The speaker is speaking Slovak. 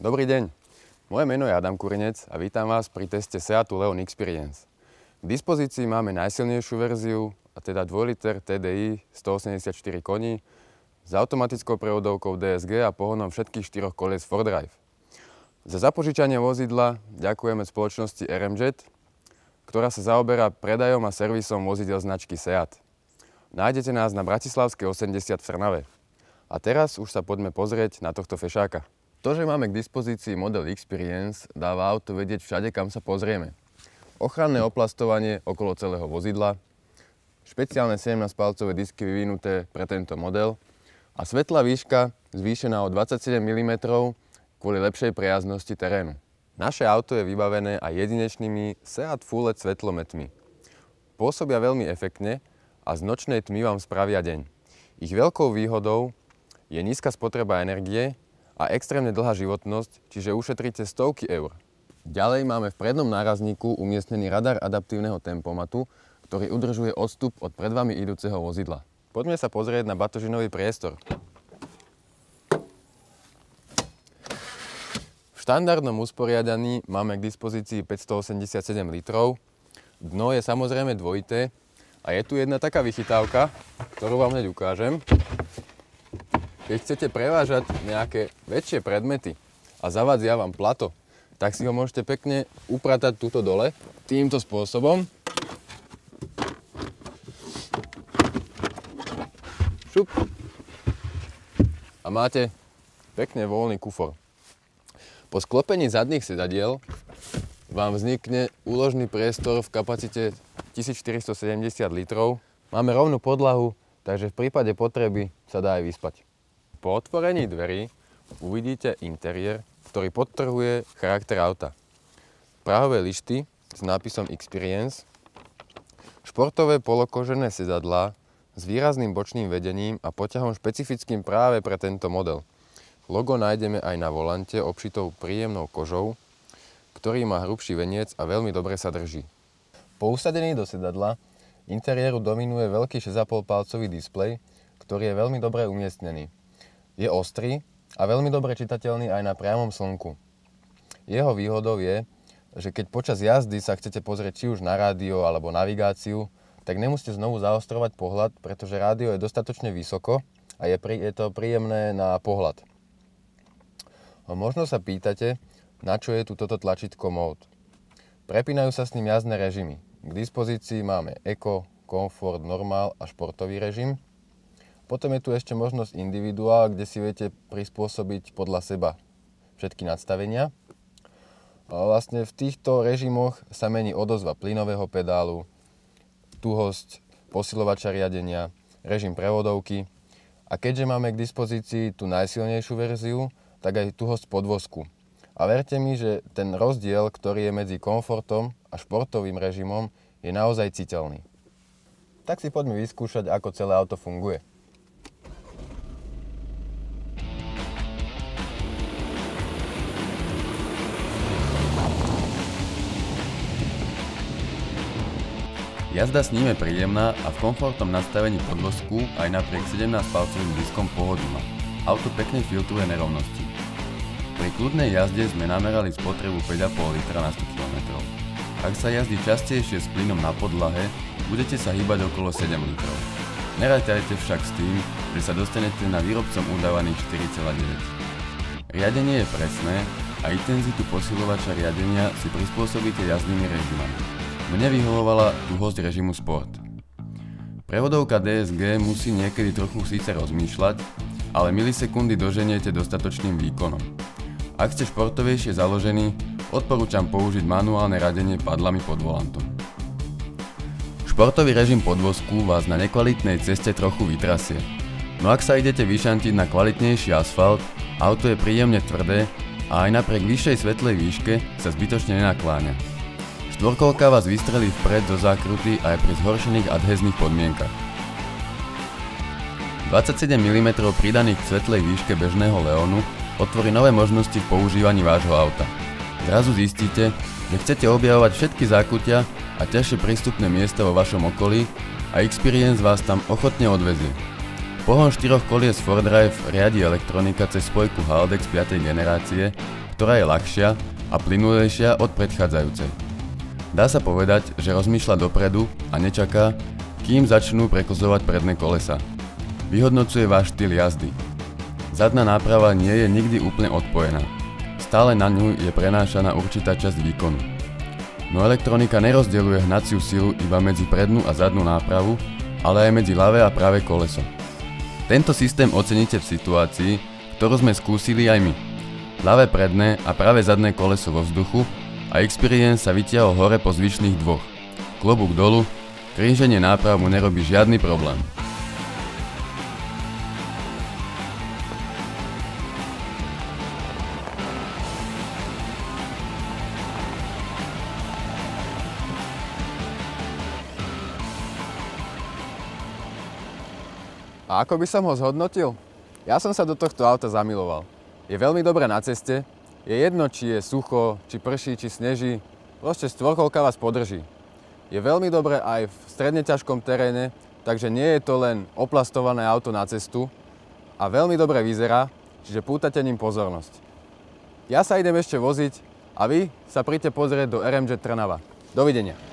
Dobrý deň, moje meno je Adam Kurinec a vítam vás pri teste Seatu Leon Experience. K dispozícii máme najsilnejšiu verziu, a teda 2 liter TDI 184 koní s automatickou prevodovkou DSG a pohonom všetkých 4 kolies 4Drive. Za zapožičanie vozidla ďakujeme spoločnosti RMJet, ktorá sa zaoberá predajom a servisom vozidel značky Seat. Nájdete nás na Bratislavskej 80 v Trnave. A teraz už sa poďme pozrieť na tohto fešáka. To, že máme k dispozícii model Experience, dáva auto vedieť všade, kam sa pozrieme. Ochranné oplastovanie okolo celého vozidla, špeciálne 17-palcové disky vyvinuté pre tento model a svetlá výška zvýšená o 27 mm kvôli lepšej prejazdnosti terénu. Naše auto je vybavené aj jedinečnými Seat Full LED svetlometmi. Pôsobia veľmi efektne a z nočnej tmy vám spravia deň. Ich veľkou výhodou je nízka spotreba energie a extrémne dlhá životnosť, čiže ušetríte stovky eur. Ďalej máme v prednom nárazníku umiestnený radar adaptívneho tempomatu, ktorý udržuje odstup od pred vami idúceho vozidla. Poďme sa pozrieť na batožinový priestor. V štandardnom usporiadaní máme k dispozícii 587 litrov. Dno je samozrejme dvojité a je tu jedna taká vychytávka, ktorú vám hneď ukážem. Keď chcete prevážať nejaké väčšie predmety a zavadzia vám plato, tak si ho môžete pekne upratať tuto dole týmto spôsobom. Šup. A máte pekne voľný kufor. Po sklopení zadných sedadiel vám vznikne úložný priestor v kapacite 1470 litrov. Máme rovnú podlahu, takže v prípade potreby sa dá aj vyspať. Po otvorení dverí uvidíte interiér, ktorý podtrhuje charakter auta. Prahové lišty s nápisom Experience, športové polokožené sedadlá s výrazným bočným vedením a poťahom špecifickým práve pre tento model. Logo nájdeme aj na volante obšitou príjemnou kožou, ktorý má hrubší veniec a veľmi dobre sa drží. Po usadení do sedadla interiéru dominuje veľký 6,5 palcový displej, ktorý je veľmi dobre umiestnený. Je ostrý a veľmi dobre čitateľný aj na priamom slnku. Jeho výhodou je, že keď počas jazdy sa chcete pozrieť či už na rádio alebo navigáciu, tak nemusíte znovu zaostrovať pohľad, pretože rádio je dostatočne vysoko a je to príjemné na pohľad. Možno sa pýtate, na čo je tu toto tlačítko Mode. Prepínajú sa s ním jazdné režimy. K dispozícii máme Eco, Comfort, Normal a športový režim. Potom je tu ešte možnosť individuál, kde si viete prispôsobiť podľa seba všetky nastavenia. A vlastne v týchto režimoch sa mení odozva plynového pedálu, tuhosť posilovača riadenia, režim prevodovky. A keďže máme k dispozícii tú najsilnejšiu verziu, tak aj tuhosť podvozku. A verte mi, že ten rozdiel, ktorý je medzi komfortom a športovým režimom, je naozaj citeľný. Tak si poďme vyskúšať, ako celé auto funguje. Jazda s ním je príjemná a v komfortnom nastavení podvozku aj napriek 17-palcovým diskom pohodlná. Auto pekne filtruje nerovnosti. Pri kľudnej jazde sme namerali spotrebu 5,5 litra na 100 km. Ak sa jazdí častejšie s plynom na podlahe, budete sa hýbať okolo 7 litrov. Nerátajte však s tým, že sa dostanete na výrobcom udávaných 4,9. Riadenie je presné a intenzitu posilovača riadenia si prispôsobíte jazdnými režimami. Mne vyhovovala tuhosť režimu Sport. Prevodovka DSG musí niekedy trochu síce rozmýšľať, ale milisekundy doženiete dostatočným výkonom. Ak ste športovejšie založení, odporúčam použiť manuálne radenie padlami pod volantom. Športový režim podvozku vás na nekvalitnej ceste trochu vytrasie. No ak sa idete vyšantiť na kvalitnejší asfalt, auto je príjemne tvrdé a aj napriek vyššej svetlej výške sa zbytočne nenakláňa. Štvorkolka vás vystrelí vpred do zákruty aj pri zhoršených adhéznych podmienkach. 27 mm pridaných k svetlej výške bežného Leonu otvorí nové možnosti v používaní vášho auta. Zrazu zistíte, že chcete objavovať všetky zákutia a ťažšie prístupné miesta vo vašom okolí a Experience vás tam ochotne odvezie. Pohon 4 kolies 4Drive riadi elektronika cez spojku Haldex 5. generácie, ktorá je ľahšia a plynulejšia od predchádzajúcej. Dá sa povedať, že rozmýšľa dopredu a nečaká, kým začnú prekozovať predné kolesa. Vyhodnocuje váš štýl jazdy. Zadná náprava nie je nikdy úplne odpojená. Stále na ňu je prenášaná určitá časť výkonu. No elektronika nerozdeľuje hnaciu silu iba medzi prednú a zadnú nápravu, ale aj medzi ľavé a pravé koleso. Tento systém oceníte v situácii, ktorú sme skúsili aj my. Ľavé predné a pravé zadné koleso vo vzduchu a Experience sa vytiahol hore po zvyšných dvoch. Klobúk dolu, kríženie náprav mu nerobí žiadny problém. A ako by som ho zhodnotil? Ja som sa do tohto auta zamiloval. Je veľmi dobré na ceste, je jedno, či je sucho, či prší, či sneží, proste štvorkolka vás podrží. Je veľmi dobré aj v stredne ťažkom teréne, takže nie je to len oplastované auto na cestu a veľmi dobre vyzerá, čiže pútate ním pozornosť. Ja sa idem ešte voziť a vy sa príďte pozrieť do RMJ Trnava. Dovidenia.